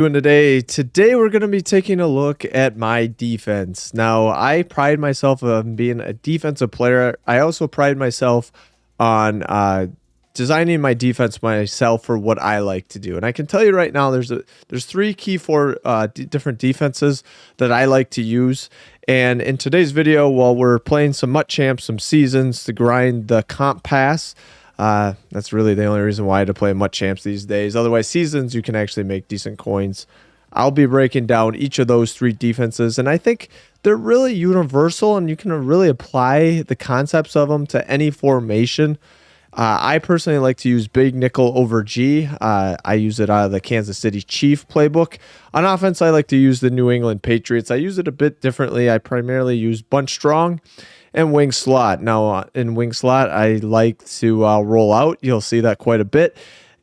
Doing today we're going to be taking a look at my defense. Now, I pride myself on being a defensive player. I also pride myself on designing my defense myself for what I like to do. And I can tell you right now, there's three key for different defenses that I like to use. And in today's video, while we're playing some MUT champs, some seasons to grind the comp pass. That's really the only reason why to play MUT champs these days. Otherwise, seasons, you can actually make decent coins. I'll be breaking down each of those three defenses, and I think they're really universal, and you can really apply the concepts of them to any formation. I personally like to use big nickel over G. I use it out of the Kansas City Chief playbook. On offense, I like to use the New England Patriots. I use it a bit differently. I primarily use bunch strong and wing slot. Now, in wing slot, I like to roll out. You'll see that quite a bit.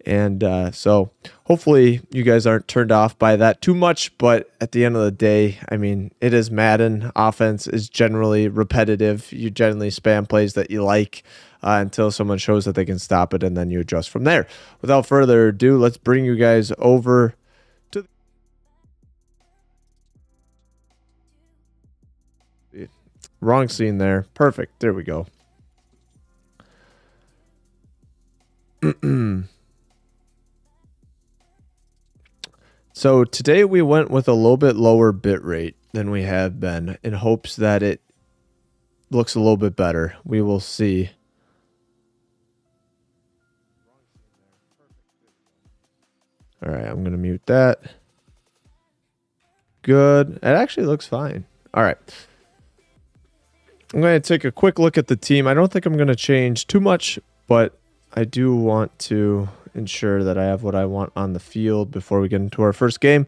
And so hopefully you guys aren't turned off by that too much. But at the end of the day, I mean, it is Madden. Offense is generally repetitive. You generally spam plays that you like until someone shows that they can stop it, and then you adjust from there. Without further ado, let's bring you guys over to the wrong scene there. Perfect. There we go. So today we went with a little bit lower bit rate than we have been in hopes that it looks a little bit better. We will see. All right, I'm going to mute that. Good. It actually looks fine. All right. I'm going to take a quick look at the team. I don't think I'm going to change too much, but I do want to ensure that I have what I want on the field before we get into our first game.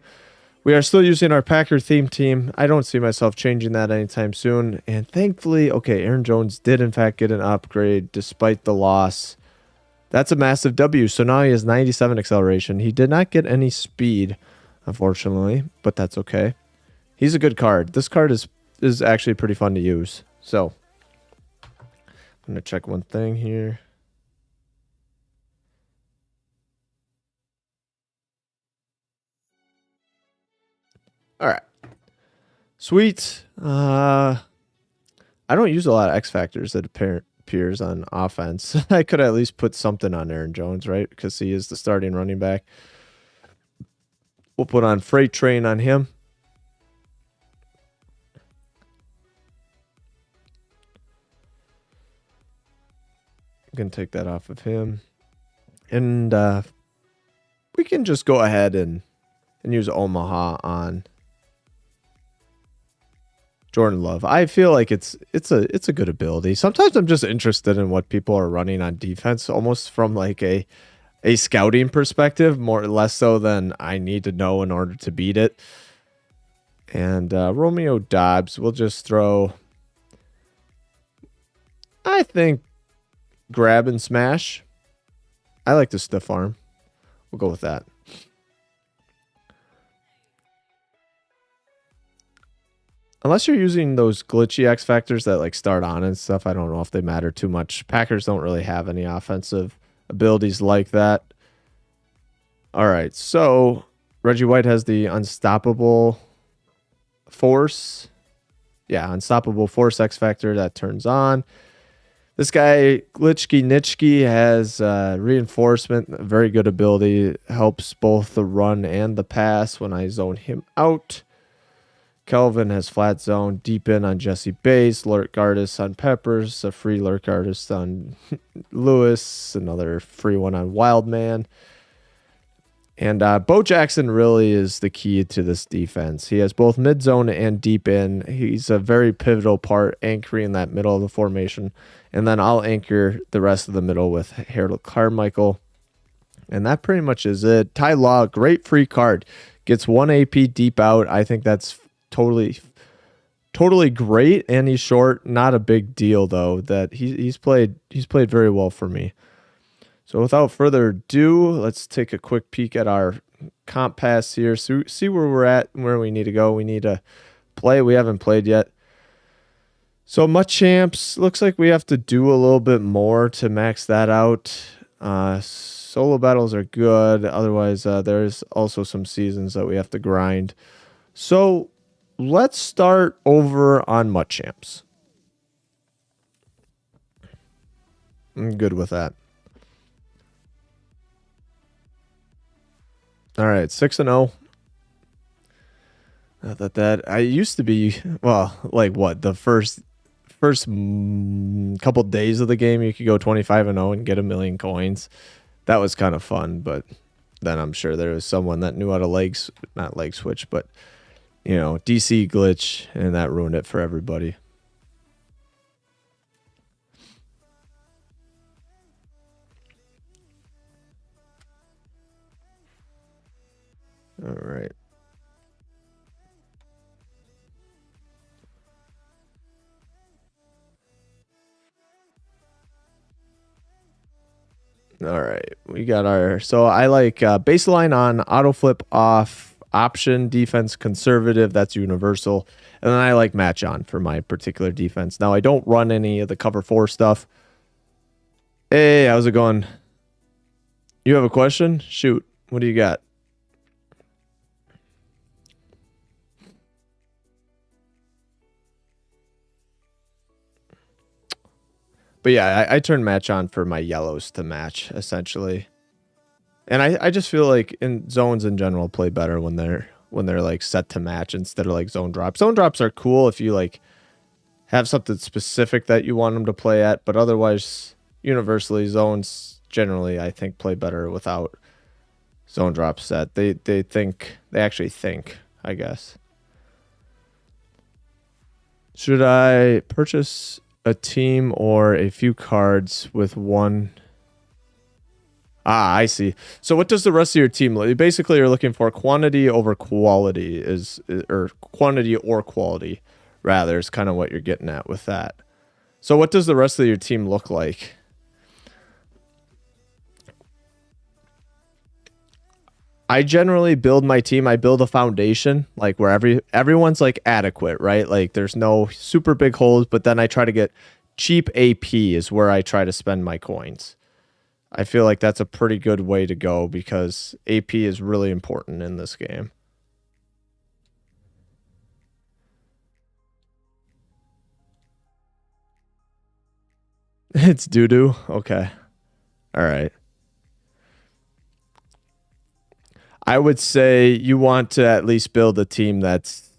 We are still using our Packer theme team. I don't see myself changing that anytime soon. And thankfully, okay, Aaron Jones did in fact get an upgrade despite the loss. That's a massive W. So now he has 97 acceleration. He did not get any speed, unfortunately, but that's okay. He's a good card. This card is actually pretty fun to use. So I'm going to check one thing here. All right. Sweet. I don't use a lot of X factors that appears on offense. I could at least put something on Aaron Jones, right? Because he is the starting running back. We'll put on Freight Train on him. I'm going to take that off of him. And we can just go ahead and use Omaha on Jordan Love. I feel like it's a good ability. Sometimes I'm just interested in what people are running on defense, almost from like a scouting perspective, more or less so than I need to know in order to beat it. And Romeo Dobbs, we'll just throw, I think, grab and smash. I like the stiff arm. We'll go with that. Unless you're using those glitchy X factors that like start on and stuff, I don't know if they matter too much. Packers don't really have any offensive abilities like that. All right, so Reggie White has the unstoppable force. Yeah, unstoppable force X factor that turns on. This guy, Glitchky Nitchky, has reinforcement, a very good ability. Helps both the run and the pass when I zone him out. Kelvin has flat zone, deep in on Jesse Bates, lurk artist on Peppers, a free lurk artist on Lewis, another free one on Wildman. And Bo Jackson really is the key to this defense. He has both mid zone and deep in. He's a very pivotal part, anchoring that middle of the formation. And then I'll anchor the rest of the middle with Harold Carmichael. And that pretty much is it. Ty Law, great free card. Gets 1 AP deep out. I think that's totally great, and he's short. Not a big deal though. That he's played very well for me. So without further ado, let's take a quick peek at our comp pass here. So see where we're at, where we need to go. We need to play. We haven't played yet. So MUT champs, looks like we have to do a little bit more to max that out. solo battles are good. Otherwise, there's also some seasons that we have to grind. So let's start over on MUT Champs. I'm good with that. All right, 6-0. That I used to be, well, like what, the first couple days of the game you could go 25-0 and get 1,000,000 coins. That was kind of fun, but then I'm sure there was someone that knew how to not leg switch, but DC glitch, and that ruined it for everybody. All right. All right, we got so I like baseline on auto flip off, option defense conservative, that's universal. And then I like match on for my particular defense. Now I don't run any of the cover 4 stuff. Hey, how's it going? You have a question? Shoot, what do you got? But yeah, I turn match on for my yellows to match, essentially. And I just feel like in zones in general play better when they're like set to match instead of like zone drops. Zone drops are cool if you like have something specific that you want them to play at, but otherwise universally zones generally I think play better without zone drop set. They actually think, I guess. Should I purchase a team or a few cards with one? I see. So what does the rest of your team look? Basically, you're looking for quantity over quality or quantity or quality, rather, is kind of what you're getting at with that. So what does the rest of your team look like? I generally build my team. I build a foundation, like where everyone's like adequate, right? Like there's no super big holes, but then I try to get cheap AP is where I try to spend my coins. I feel like that's a pretty good way to go because AP is really important in this game. It's doo-doo? Okay. All right. I would say you want to at least build a team that's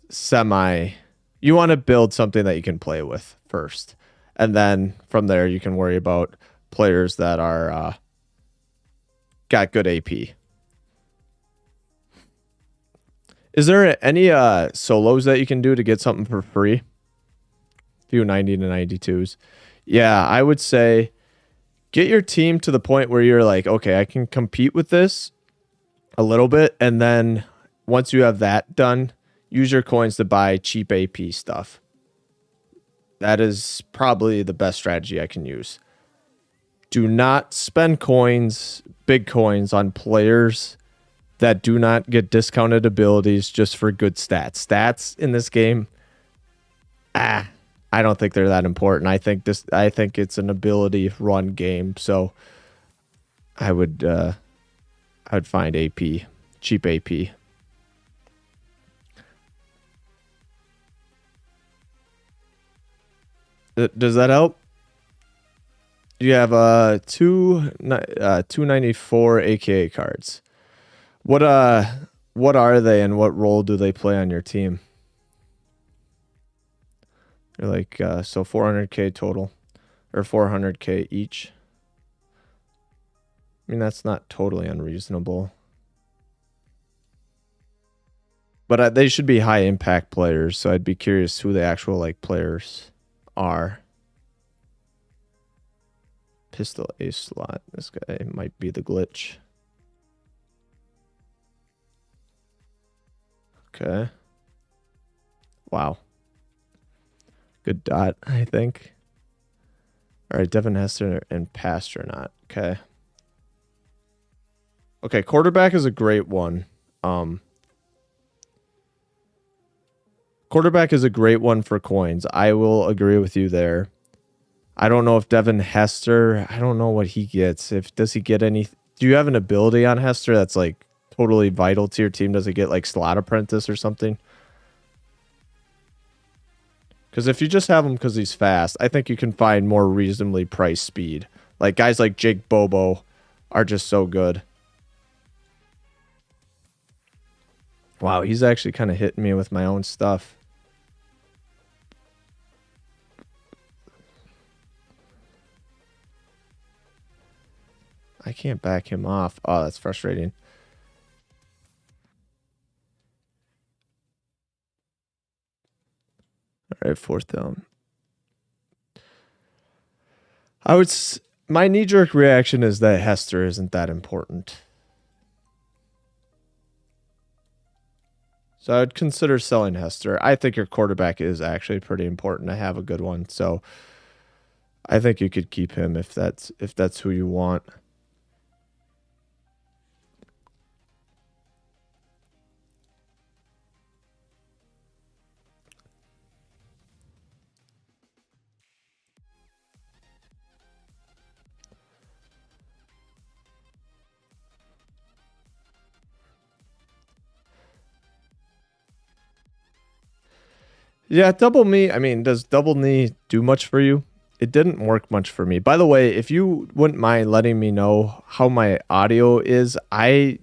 you want to build something that you can play with first. And then from there, you can worry about players that are got good AP. Is there any solos that you can do to get something for free? Few 90 to 92s. Yeah, I would say get your team to the point where you're like, okay, I can compete with this a little bit, and then once you have that done, use your coins to buy cheap AP stuff. That is probably the best strategy I can use. Do not spend big coins on players that do not get discounted abilities just for good stats. Stats in this game, I don't think they're that important. I think it's an ability run game, so I would find AP, cheap AP. Does that help? You have 294 AKA cards. What are they and what role do they play on your team? They're like so 400k total or 400k each. I mean, that's not totally unreasonable. But they should be high impact players, so I'd be curious who the actual like players are. Pistol ace slot. This guy might be the glitch. Okay. Wow. Good dot, I think. All right, Devin Hester and Pastronaut. Okay. Okay, quarterback is a great one. Quarterback is a great one for coins. I will agree with you there. I don't know if Devin Hester, I don't know what he gets. Does he get any Do you have an ability on Hester that's like totally vital to your team? Does it get like slot apprentice or something? Because if you just have him because he's fast, I think you can find more reasonably priced speed. Like guys like Jake Bobo are just so good. Wow, he's actually kind of hitting me with my own stuff. I can't back him off. Oh, that's frustrating. All right, fourth down. My knee-jerk reaction is that Hester isn't that important. So I'd consider selling Hester. I think your quarterback is actually pretty important to have a good one. So I think you could keep him if that's who you want. Yeah, double knee. I mean, does double knee do much for you? It didn't work much for me. By the way, if you wouldn't mind letting me know how my audio is, I've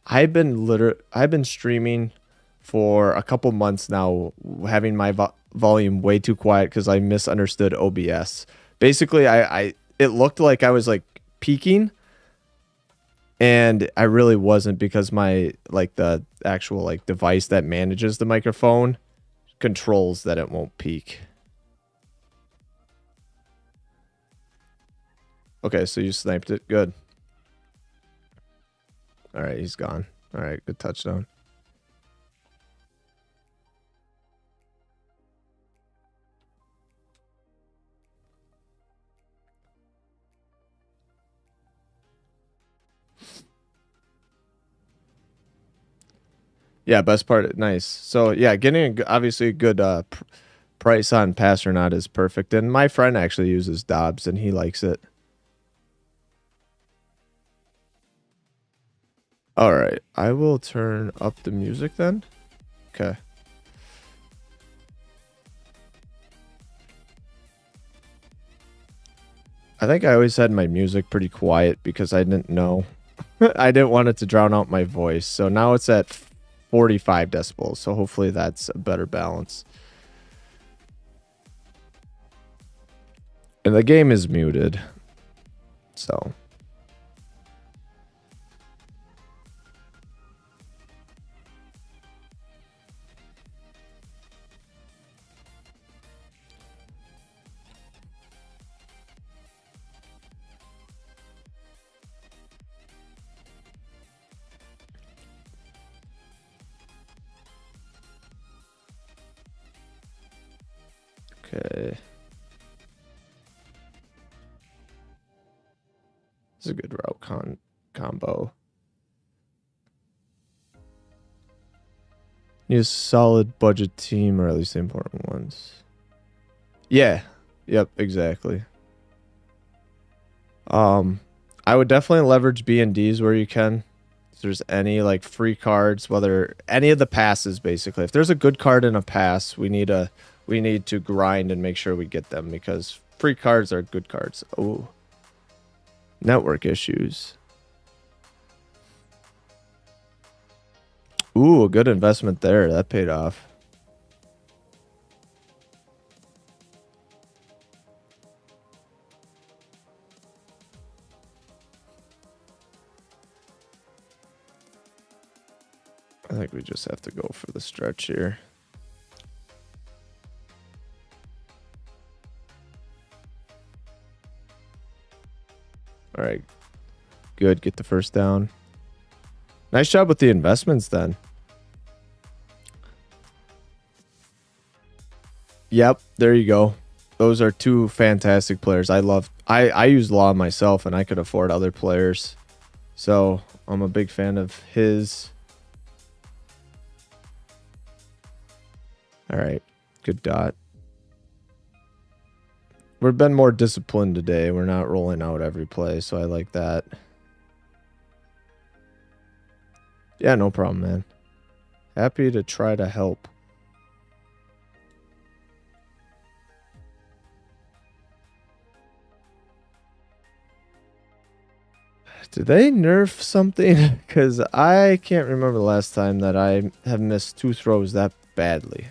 been streaming for a couple months now, having my volume way too quiet because I misunderstood OBS. Basically, it looked like I was like peaking, and I really wasn't because my like the actual like device that manages the microphone controls that it won't peak. Okay, so you sniped it. Good. All right, he's gone. All right, good touchdown. Yeah, best part. Nice. So yeah, getting obviously a good price on pass or not is perfect. And my friend actually uses Dobbs and he likes it. All right, I will turn up the music then. Okay. I think I always had my music pretty quiet because I didn't know. I didn't want it to drown out my voice. So now it's at 45 decibels. So hopefully that's a better balance. And the game is muted. So. Okay. This is a good route combo. Need a solid budget team, or at least the important ones. Yeah. Yep, exactly. I would definitely leverage B&Ds where you can. If there's any like free cards, whether any of the passes basically. If there's a good card in a pass, we need to grind and make sure we get them because free cards are good cards. Oh. Network issues. Ooh, a good investment there. That paid off. I think we just have to go for the stretch here. All right. Good. Get the first down. Nice job with the investments then. Yep. There you go. Those are two fantastic players. I use Law myself and I could afford other players. So I'm a big fan of his. All right. Good dot. We've been more disciplined today. We're not rolling out every play, so I like that. Yeah, no problem, man. Happy to try to help. Did they nerf something? Because I can't remember the last time that I have missed 2 throws that badly.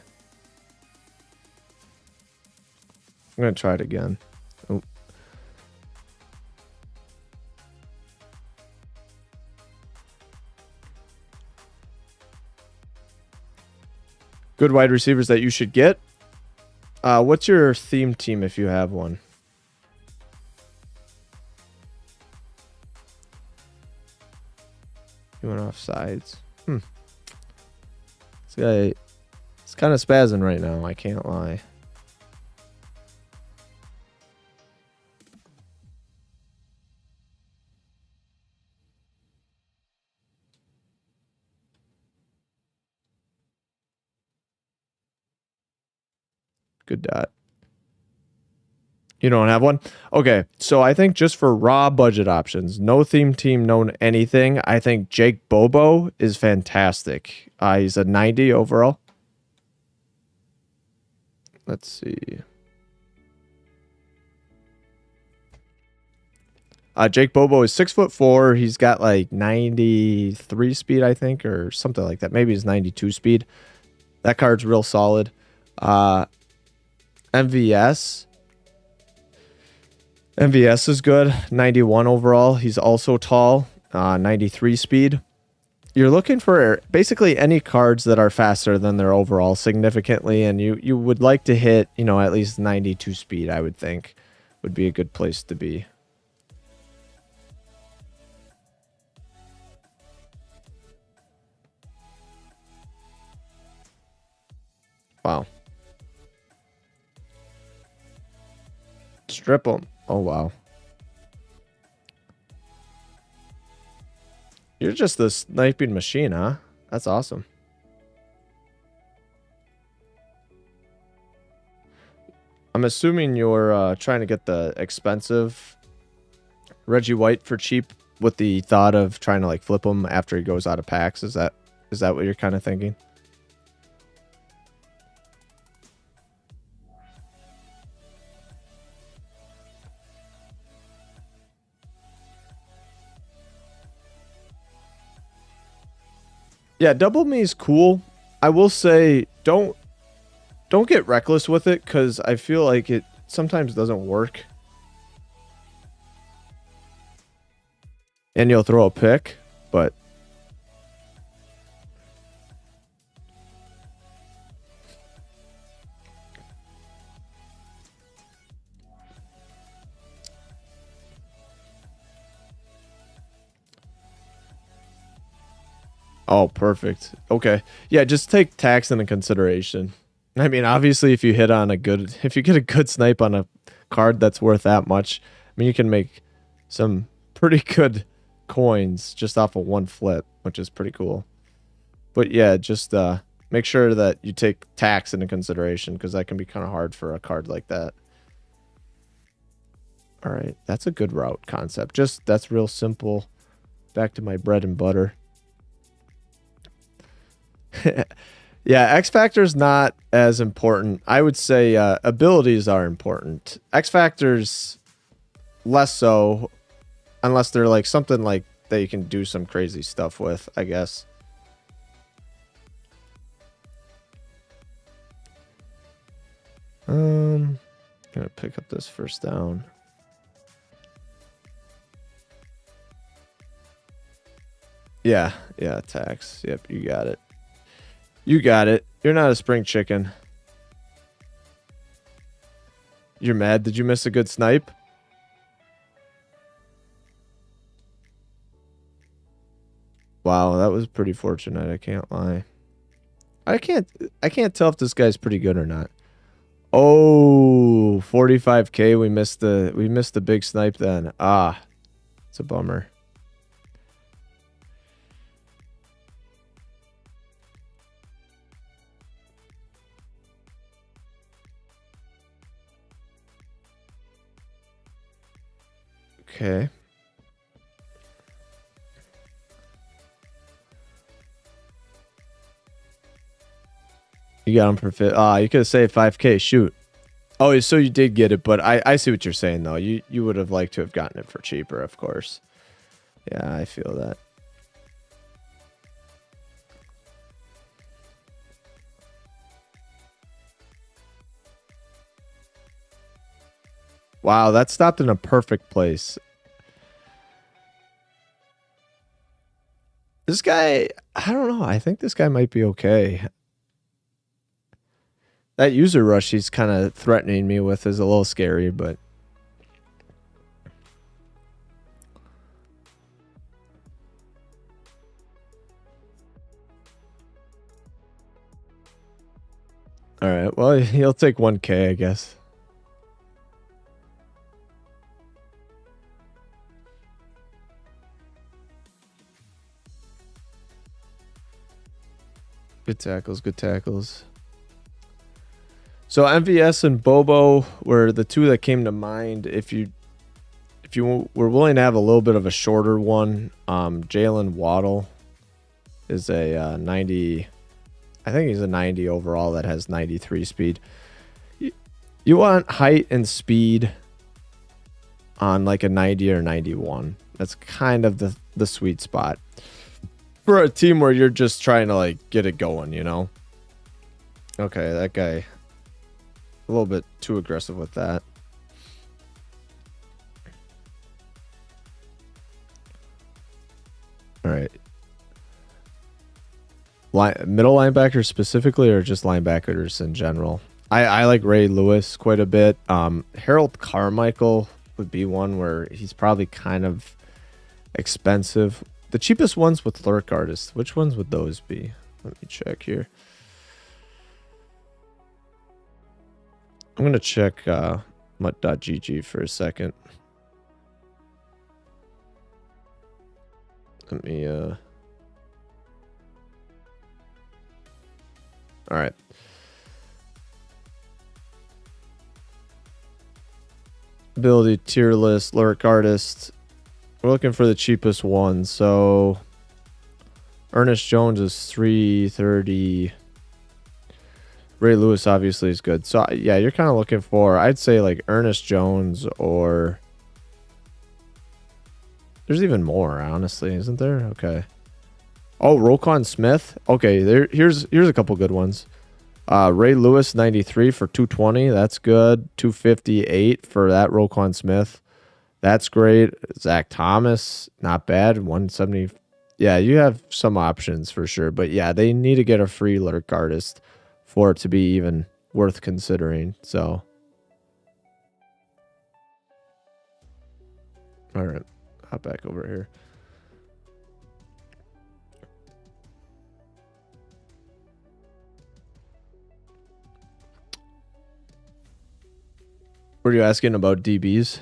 I'm going to try it again. Oh. Good wide receivers that you should get. What's your theme team if you have one? You went off sides. This guy is kind of spazzing right now. I can't lie. Good dot. You don't have one? Okay, so I think just for raw budget options, no theme team, no anything, I think Jake Bobo is fantastic. He's a 90 overall. Let's see. Jake Bobo is 6'4". He's got like 93 speed, I think, or something like that. Maybe he's 92 speed. That card's real solid. MVS. MVS is good. 91 overall. He's also tall. 93 speed. You're looking for basically any cards that are faster than their overall significantly, and you would like to hit, you know, at least 92 speed, I would think, would be a good place to be. Wow. Strip them. Oh, wow. You're just a sniping machine, huh? That's awesome. I'm assuming you're trying to get the expensive Reggie White for cheap with the thought of trying to like flip him after he goes out of packs. Is that what you're kind of thinking? Yeah, double me is cool. I will say don't get reckless with it because I feel like it sometimes doesn't work. And you'll throw a pick, but oh, perfect. Okay. Yeah, just take tax into consideration. I mean, obviously if you hit on if you get a good snipe on a card that's worth that much, I mean, you can make some pretty good coins just off of one flip, which is pretty cool. But yeah, just make sure that you take tax into consideration because that can be kind of hard for a card like that. All right, that's a good route concept. That's real simple. Back to my bread and butter. Yeah, X Factor's not as important. I would say abilities are important. X Factor's less so, unless they're like something like that you can do some crazy stuff with, I guess. Gonna pick up this first down. Yeah, tax. Yep, you got it. You got it. You're not a spring chicken. You're mad? Did you miss a good snipe? Wow, that was pretty fortunate. I can't lie. I can't tell if this guy's pretty good or not. Oh, 45K. We missed the big snipe then. Ah, it's a bummer. Okay. You got him for fit. You could have saved 5K. Shoot. Oh, so you did get it, but I see what you're saying though. You would have liked to have gotten it for cheaper, of course. Yeah, I feel that. Wow, that stopped in a perfect place. This guy, I don't know. I think this guy might be okay. That user rush he's kind of threatening me with is a little scary, but all right. Well, he'll take 1K, I guess. Good tackles, good tackles. So MVS and Bobo were the two that came to mind. If you were willing to have a little bit of a shorter one, Jalen Waddle is a 90. I think he's a 90 overall that has 93 speed. You want height and speed on like a 90 or 91. That's kind of the sweet spot for a team where you're just trying to like get it going, you know? Okay, that guy a little bit too aggressive with that. All right. Middle linebackers specifically, or just linebackers in general? I like Ray Lewis quite a bit. Harold Carmichael would be one where he's probably kind of expensive. The cheapest ones with lurk artists, which ones would those be? Let me check here. I'm going to check mutt.gg for a second. Let me... All right. Ability tier list, lurk artist. We're looking for the cheapest one. So Ernest Jones is 330. Ray Lewis obviously is good. So yeah, you're kind of looking for, I'd say like Ernest Jones, or there's even more, honestly, isn't there? Okay. Oh, Roquan Smith. Okay, here's a couple good ones. Ray Lewis 93 for 220. That's good. 258 for that Roquan Smith. That's great. Zach Thomas, not bad. 170. Yeah, you have some options for sure. But yeah, they need to get a free lurk artist for it to be even worth considering. So, all right, hop back over here. Were you asking about DBs?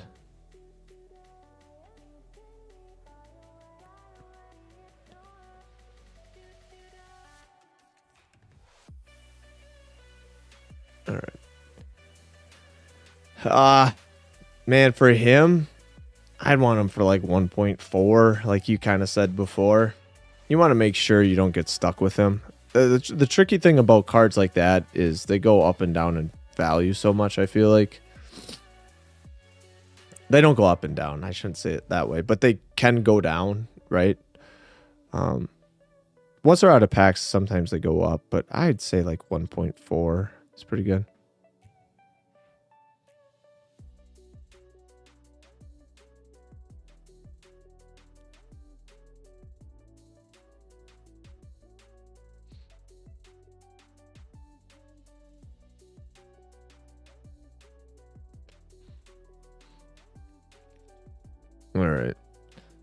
All right. Man, for him, I'd want him for like 1.4, like you kind of said before. You want to make sure you don't get stuck with him. The tricky thing about cards like that is they go up and down in value so much, I feel like. They don't go up and down. I shouldn't say it that way, but they can go down, right? Once they're out of packs, sometimes they go up, but I'd say like 1.4 is pretty good. All right.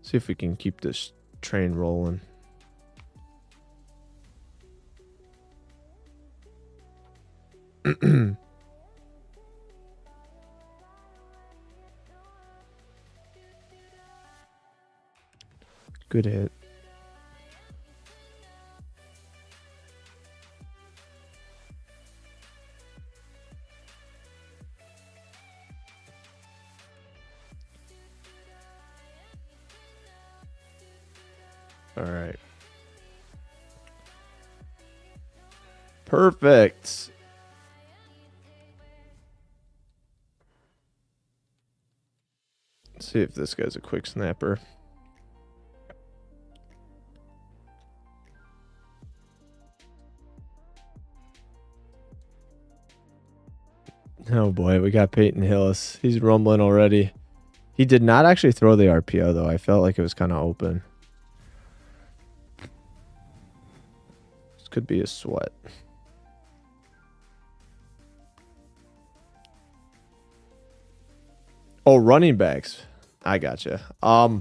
See if we can keep this train rolling. Good hit. All right. Perfect. Let's see if this guy's a quick snapper. Oh boy, we got Peyton Hillis. He's rumbling already. He did not actually throw the RPO though. I felt like it was kind of open. This could be a sweat. Oh, running backs. I gotcha. I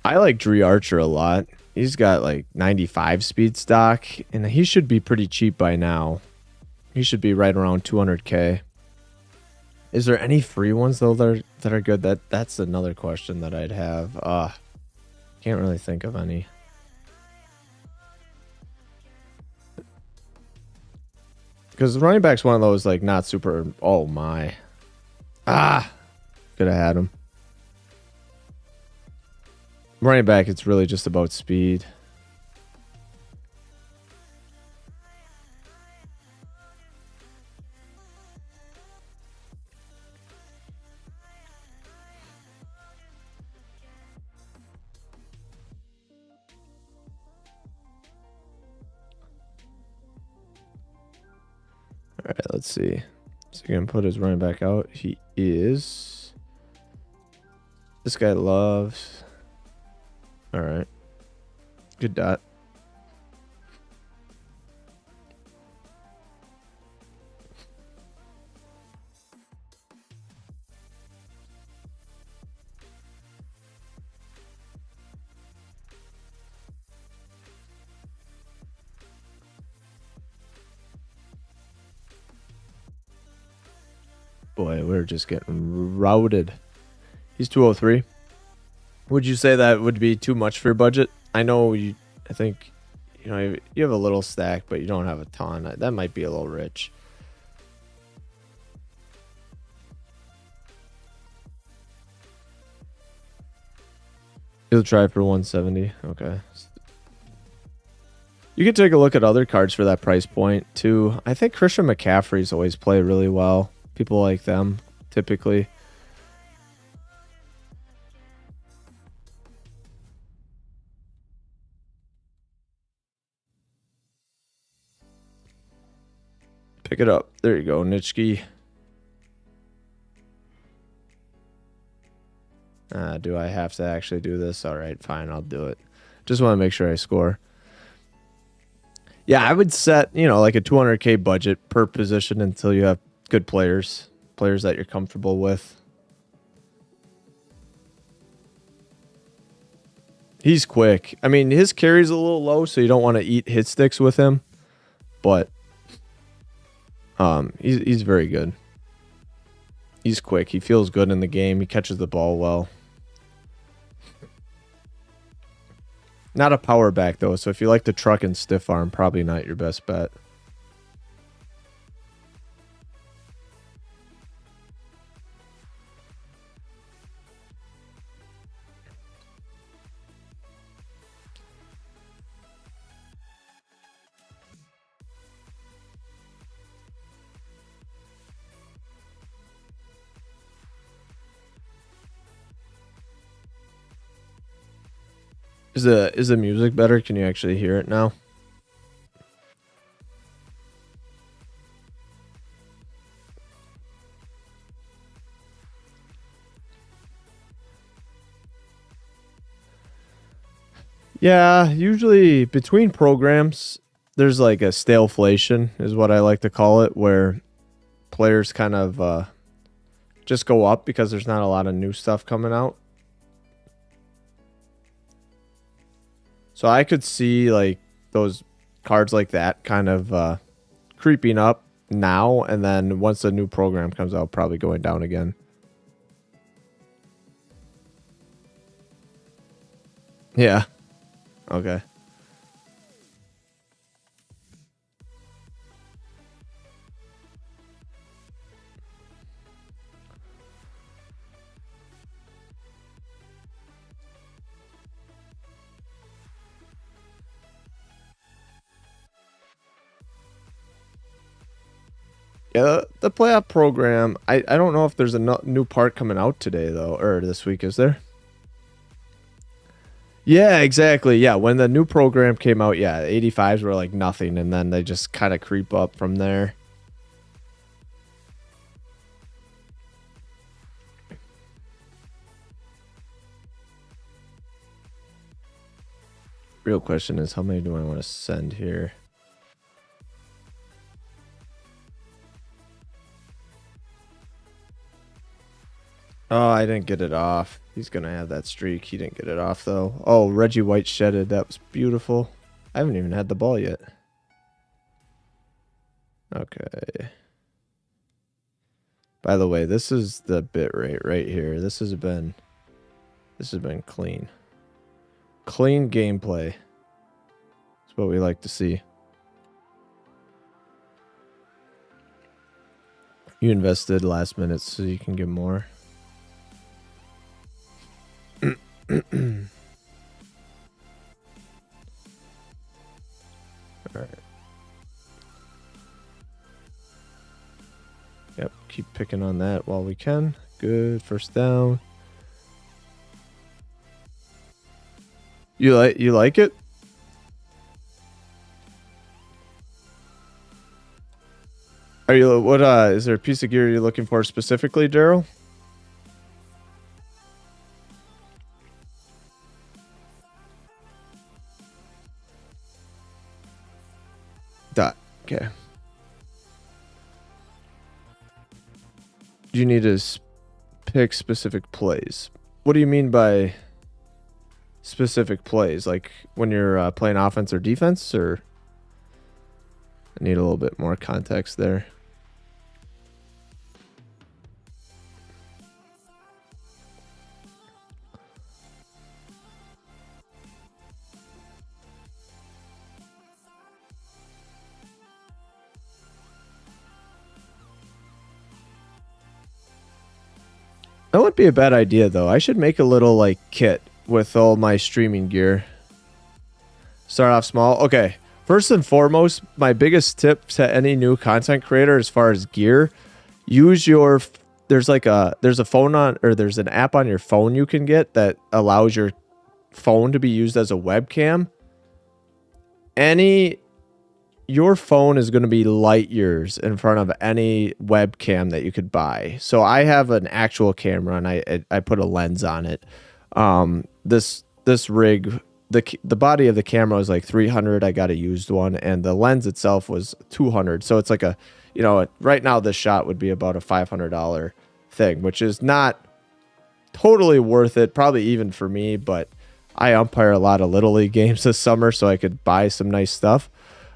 like Dree Archer a lot. He's got like 95 speed stock, and he should be pretty cheap by now. He should be right around 200K. Is there any free ones though that are good? That's another question that I'd have. Can't really think of any. Because running back's one of those like not super. Oh my. Could have had him. Running back, it's really just about speed. All right, let's see. Is he gonna put his running back out? He is. This guy loves. All right. Good dot. Boy, we're just getting routed. He's 203. Would you say that would be too much for your budget? I know you. I think you have a little stack, but you don't have a ton. That might be a little rich. You'll try for 170. Okay. You can take a look at other cards for that price point too. I think Christian McCaffrey's always play really well. People like them typically. Pick it up. There you go, Nitschke. Do I have to actually do this? All right, fine, I'll do it. Just want to make sure I score. Yeah, I would set, like a 200K budget per position until you have good players that you're comfortable with. He's quick. I mean, his carry's a little low, so you don't want to eat hit sticks with him, but he's very good. He's quick. He feels good in the game. He catches the ball well. Not a power back though, so if you like the truck and stiff arm, probably not your best bet. Is the music better? Can you actually hear it now? Yeah, usually between programs, there's like a staleflation is what I like to call it, where players kind of just go up because there's not a lot of new stuff coming out. So I could see like those cards like that kind of creeping up now, and then once a new program comes out, probably going down again. Yeah. Okay. Yeah, the playoff program. I don't know if there's a new part coming out today though, or this week. Is there? Yeah, exactly. Yeah, when the new program came out, yeah, 85s were like nothing, and then they just kind of creep up from there. Real question is, how many do I want to send here? Oh, I didn't get it off. He's going to have that streak. He didn't get it off, though. Oh, Reggie White shedded. That was beautiful. I haven't even had the ball yet. Okay. By the way, this is the bit rate right here. This has been clean. Clean gameplay. That's what we like to see. You invested last minute so you can get more. All right. Yep, keep picking on that while we can. Good, first down. You like it? Are you what is there a piece of gear you're looking for specifically, Daryl? Okay. You need to pick specific plays. What do you mean by specific plays? Like when you're playing offense or defense, or I need a little bit more context there. That would be a bad idea, though. I should make a little, like, kit with all my streaming gear. Start off small. Okay. First and foremost, my biggest tip to any new content creator as far as gear, use your... There's a phone on... Or there's an app on your phone you can get that allows your phone to be used as a webcam. Your phone is going to be light years in front of any webcam that you could buy. So I have an actual camera and I put a lens on it. This rig, the body of the camera was like 300. I got a used one, and the lens itself was 200. So it's like a, right now this shot would be about a $500 thing, which is not totally worth it, probably even for me, but I umpire a lot of Little League games this summer, so I could buy some nice stuff.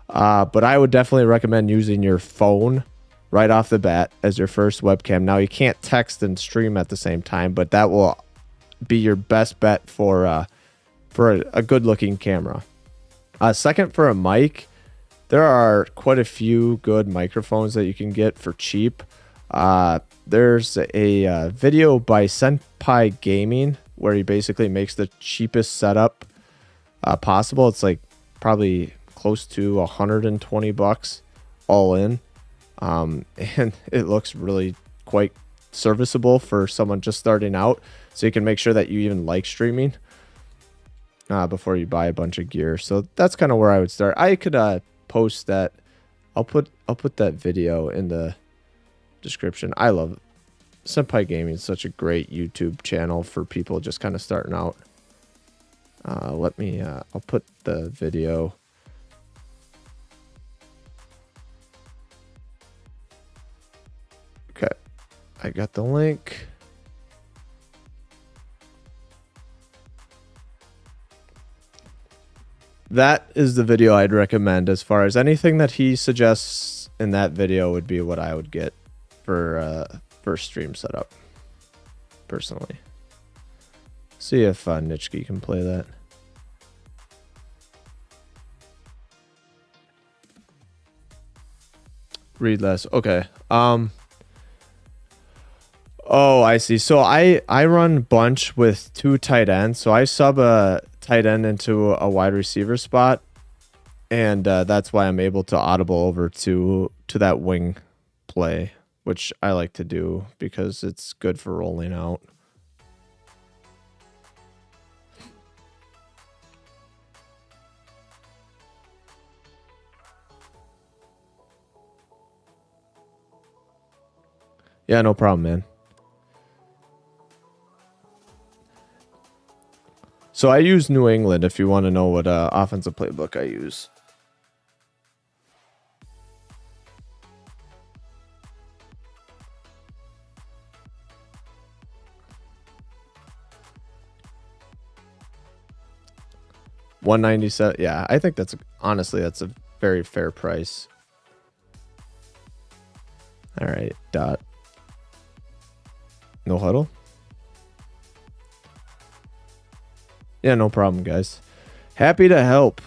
But I would definitely recommend using your phone right off the bat as your first webcam. Now, you can't text and stream at the same time, but that will be your best bet for a good-looking camera. Second, for a mic, there are quite a few good microphones that you can get for cheap. There's a video by Senpai Gaming where he basically makes the cheapest setup possible. It's like probably close to $120 all in, and it looks really quite serviceable for someone just starting out, so you can make sure that you even like streaming before you buy a bunch of gear. So that's kind of where I would start. I could post that. I'll put that video in the description. I love Senpai Gaming. Is such a great YouTube channel for people just kind of starting out. I'll put the video. Okay, I got the link. That is the video I'd recommend. As far as anything that he suggests in that video would be what I would get for stream setup, personally. See if Nitschke can play that. Read less. Okay. Oh, I see. So I run bunch with 2 tight ends. So I sub a tight end into a wide receiver spot, and that's why I'm able to audible over to that wing play, which I like to do because it's good for rolling out. Yeah, no problem, man. So I use New England if you want to know what offensive playbook I use. $197. Yeah, I think honestly that's a very fair price. All right, dot. No huddle. Yeah, no problem, guys. Happy to help.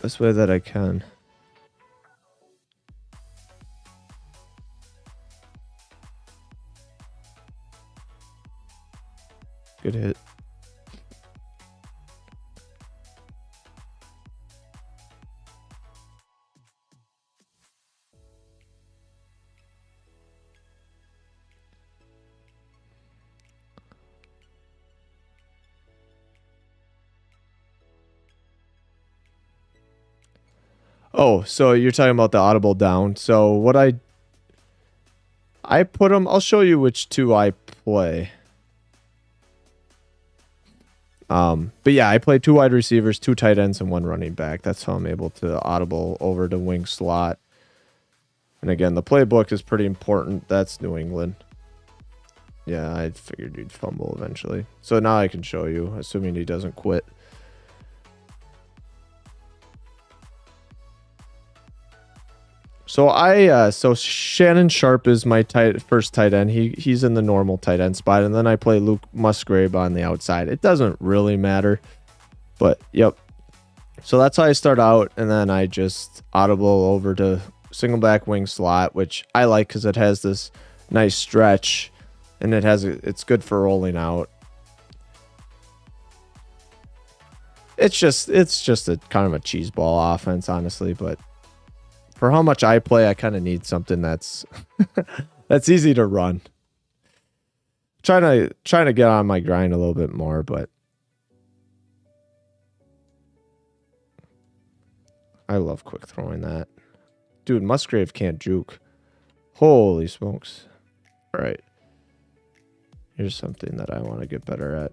This way that I can. Good hit. Oh, so you're talking about the audible down. So what I put them, I'll show you which two I play. But yeah, I play 2 wide receivers, 2 tight ends, and 1 running back. That's how I'm able to audible over to wing slot. And again, the playbook is pretty important. That's New England. Yeah, I figured he'd fumble eventually. So now I can show you, assuming he doesn't quit. So Shannon Sharp is my first tight end. He's in the normal tight end spot, and then I play Luke Musgrave on the outside. It doesn't really matter, but yep. So that's how I start out, and then I just audible over to single back wing slot, which I like because it has this nice stretch, and it's good for rolling out. It's just a kind of a cheese ball offense, honestly, but for how much I play, I kind of need something that's that's easy to run. Trying to get on my grind a little bit more, but I love quick throwing that. Dude, Musgrave can't juke. Holy smokes. All right. Here's something that I want to get better at.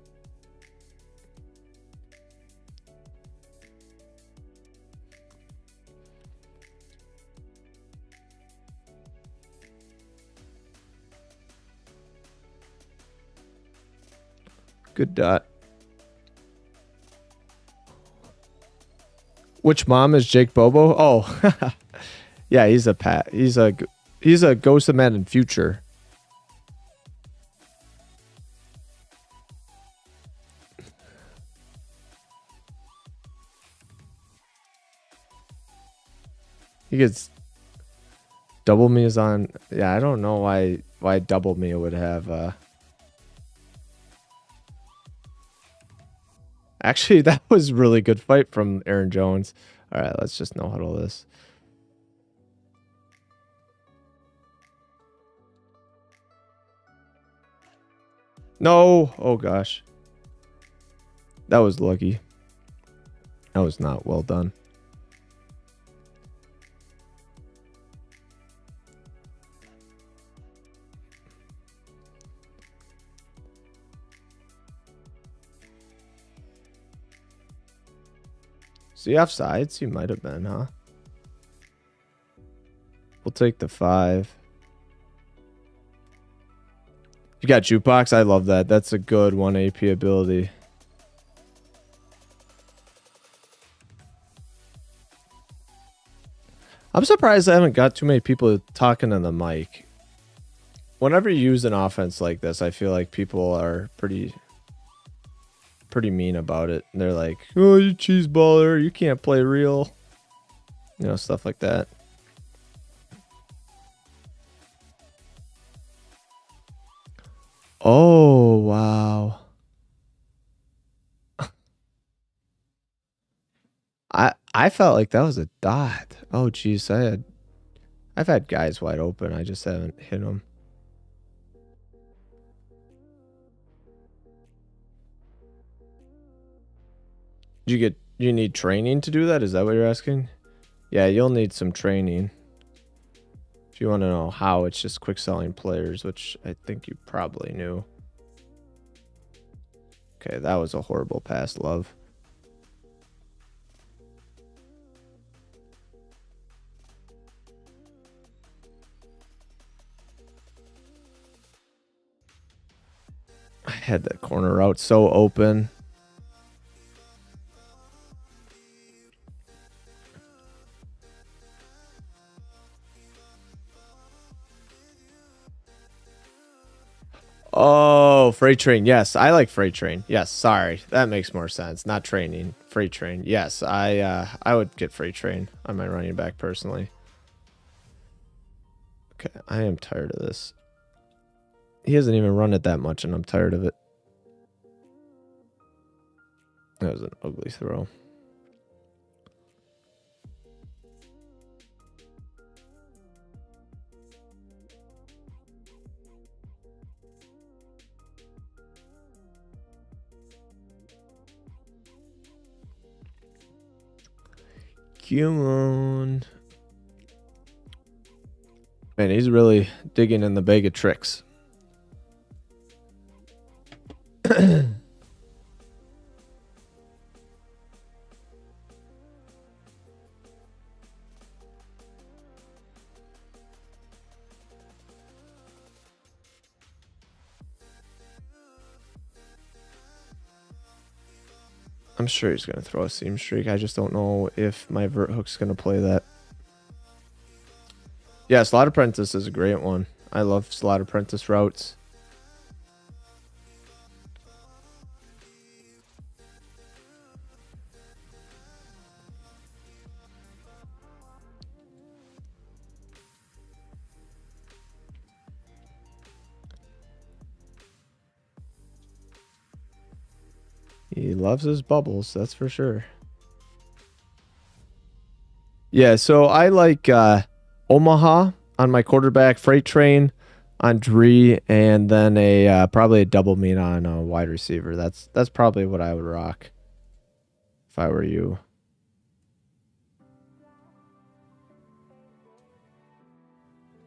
Good dot. Which mom is Jake Bobo? Oh, yeah, he's a pat. He's a Ghost of Madden future. He gets double me is on. Yeah, I don't know why double me would have. Actually, that was really good fight from Aaron Jones. All right, let's just no huddle this. No. Oh gosh. That was lucky. That was not well done. So you have sides? You might have been, huh? We'll take the 5. You got jukebox? I love that. That's a good 1 AP ability. I'm surprised I haven't got too many people talking on the mic. Whenever you use an offense like this, I feel like people are pretty mean about it. And they're like, oh, you cheese baller, you can't play real. You know, stuff like that. Oh, wow. I felt like that was a dot. Oh, geez. I I've had guys wide open. I just haven't hit them. You need training to do that? Is that what you're asking? Yeah, you'll need some training. If you want to know how, it's just quick selling players, which I think you probably knew. Okay, that was a horrible pass, love. I had that corner route so open. Oh, freight train. Yes, I like freight train. Yes, sorry. That makes more sense. Not training. Freight train. Yes, I would get freight train on my running back personally. Okay, I am tired of this. He hasn't even run it that much, and I'm tired of it. That was an ugly throw. Come on. Man, he's really digging in the bag of tricks. I'm sure he's going to throw a seam streak. I just don't know if my vert hook's going to play that. Yeah, Slot Apprentice is a great one. I love Slot Apprentice routes. He loves his bubbles, that's for sure. Yeah, so I like Omaha on my quarterback, Freight Train on Dree, and then a probably a double meet on a wide receiver. That's probably what I would rock if I were you.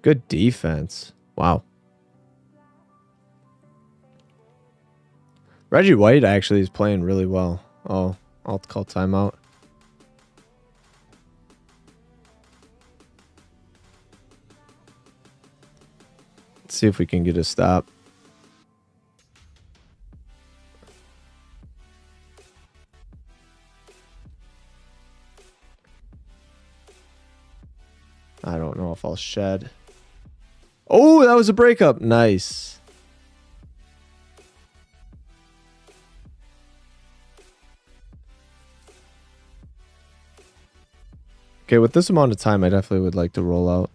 Good defense. Wow. Reggie White actually is playing really well. Oh, I'll call timeout. Let's see if we can get a stop. I don't know if I'll shed. Oh, that was a breakup. Nice. Okay, with this amount of time, I definitely would like to roll out.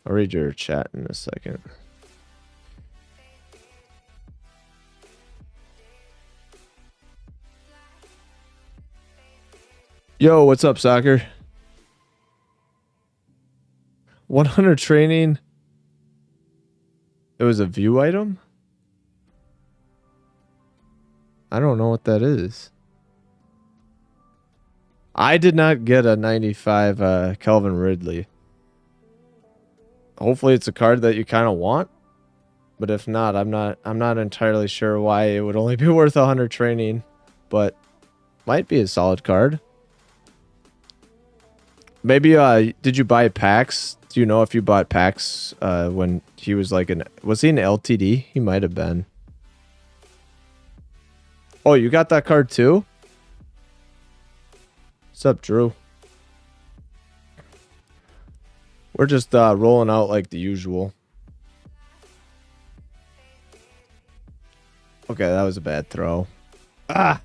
I'll read your chat in a second. Yo, what's up, soccer? 100 training. It was a view item? I don't know what that is. I did not get a 95 Calvin Ridley. Hopefully it's a card that you kind of want. But if not, I'm not entirely sure why it would only be worth 100 training, but might be a solid card. Maybe did you buy packs? Do you know if you bought packs when he was like was he an LTD? He might have been. Oh, you got that card too? What's up, Drew? We're just rolling out like the usual. Okay, that was a bad throw. Ah!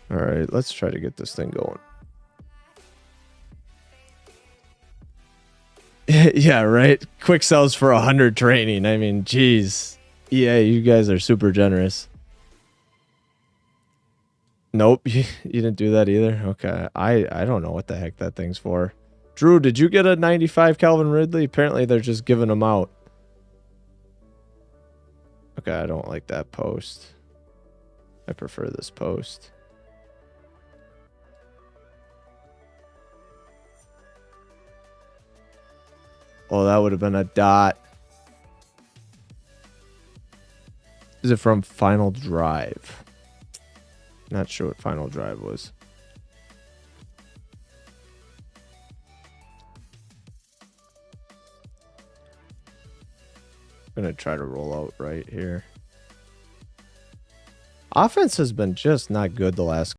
Alright, let's try to get this thing going. Yeah, right. Quick sells for 100 training. I mean, geez. EA, you guys are super generous. Nope, you didn't do that either. Okay, I don't know what the heck that thing's for. Drew, did you get a 95 Calvin Ridley? Apparently they're just giving them out. Okay, I don't like that post. I prefer this post. Oh, that would have been a dot. Is it from Final Drive? Not sure what Final Drive was. I'm going to try to roll out right here. Offense has been just not good the last